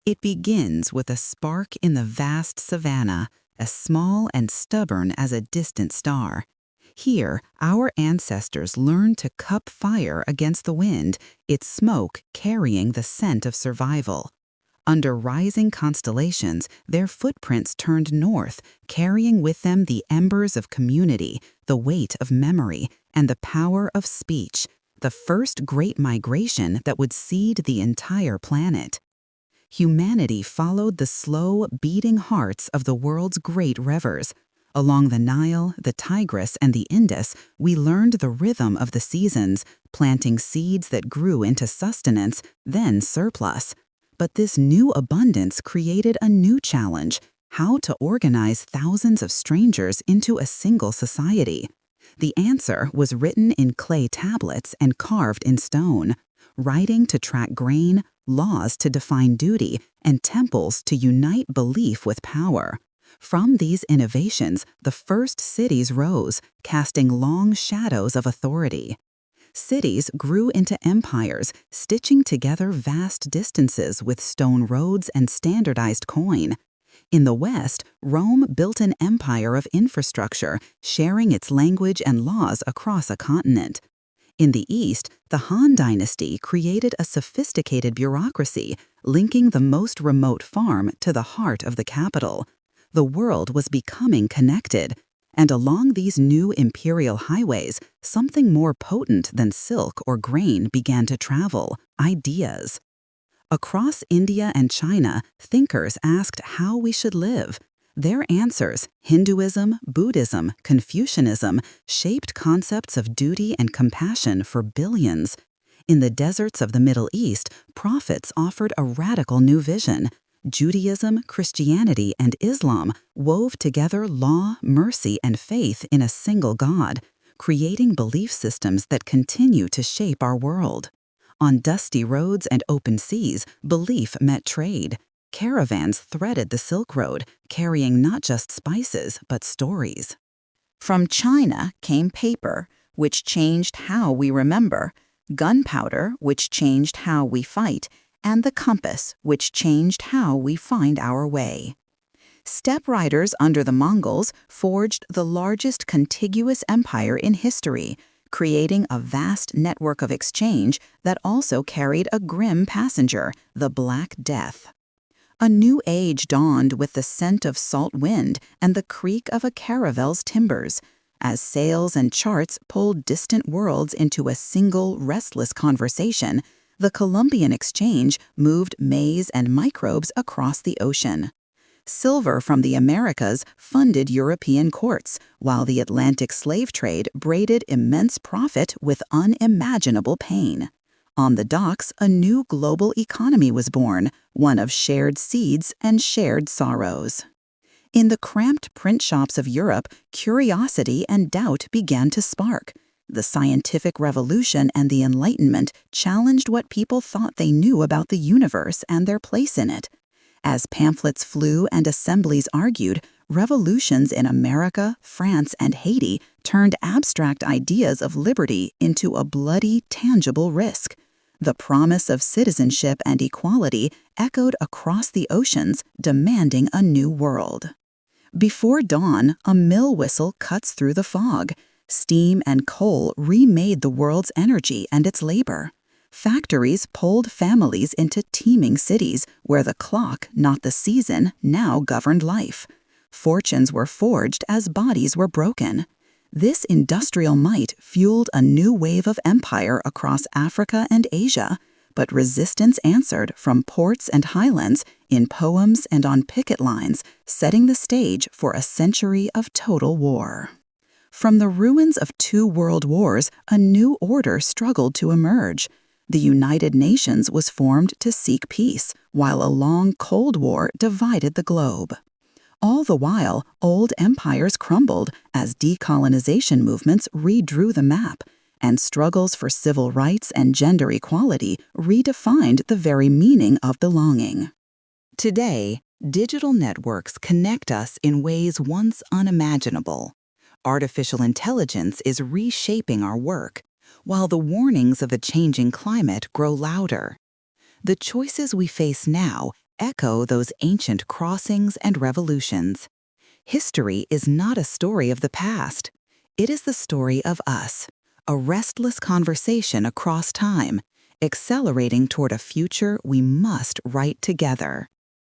It begins with a spark in the vast savanna, as small and stubborn as a distant star. Here, our ancestors learned to cup fire against the wind, its smoke carrying the scent of survival. Under rising constellations, their footprints turned north, carrying with them the embers of community, the weight of memory, and the power of speech, the first great migration that would seed the entire planet. Humanity followed the slow, beating hearts of the world's great rivers. Along the Nile, the Tigris, and the Indus, we learned the rhythm of the seasons, planting seeds that grew into sustenance, then surplus. But this new abundance created a new challenge: how to organize thousands of strangers into a single society. The answer was written in clay tablets and carved in stone: writing to track grain, laws to define duty, and temples to unite belief with power. From these innovations, the first cities rose, casting long shadows of authority. Cities grew into empires, stitching together vast distances with stone roads and standardized coin. In the West, Rome built an empire of infrastructure, sharing its language and laws across a continent. In the East, the Han Dynasty created a sophisticated bureaucracy, linking the most remote farm to the heart of the capital. The world was becoming connected, and along these new imperial highways, something more potent than silk or grain began to travel: ideas. Across India and China, thinkers asked how we should live. Their answers, Hinduism, Buddhism, Confucianism, shaped concepts of duty and compassion for billions. In the deserts of the Middle East, prophets offered a radical new vision. Judaism, Christianity, and Islam wove together law, mercy, and faith in a single God, creating belief systems that continue to shape our world. On dusty roads and open seas, belief met trade. Caravans threaded the Silk Road, carrying not just spices, but stories. From China came paper, which changed how we remember, gunpowder, which changed how we fight, and the compass, which changed how we find our way. Steppe riders under the Mongols forged the largest contiguous empire in history, creating a vast network of exchange that also carried a grim passenger, the Black Death. A new age dawned with the scent of salt wind and the creak of a caravel's timbers, as sails and charts pulled distant worlds into a single, restless conversation. The Columbian Exchange moved maize and microbes across the ocean. Silver from the Americas funded European courts, while the Atlantic slave trade braided immense profit with unimaginable pain. On the docks, a new global economy was born, one of shared seeds and shared sorrows. In the cramped print shops of Europe, curiosity and doubt began to spark. The scientific revolution and the Enlightenment challenged what people thought they knew about the universe and their place in it. As pamphlets flew and assemblies argued, revolutions in America, France, and Haiti turned abstract ideas of liberty into a bloody, tangible risk. The promise of citizenship and equality echoed across the oceans, demanding a new world. Before dawn, a mill whistle cuts through the fog. Steam and coal remade the world's energy and its labor. Factories pulled families into teeming cities where the clock, not the season, now governed life. Fortunes were forged as bodies were broken. This industrial might fueled a new wave of empire across Africa and Asia, but resistance answered from ports and highlands, in poems and on picket lines, setting the stage for a century of total war. From the ruins of 2 world wars, a new order struggled to emerge. The United Nations was formed to seek peace, while a long Cold War divided the globe. All the while, old empires crumbled as decolonization movements redrew the map, and struggles for civil rights and gender equality redefined the very meaning of belonging. Today, digital networks connect us in ways once unimaginable. Artificial intelligence is reshaping our work, while the warnings of the changing climate grow louder. The choices we face now echo those ancient crossings and revolutions. History is not a story of the past. It is the story of us, a restless conversation across time, accelerating toward a future we must write together.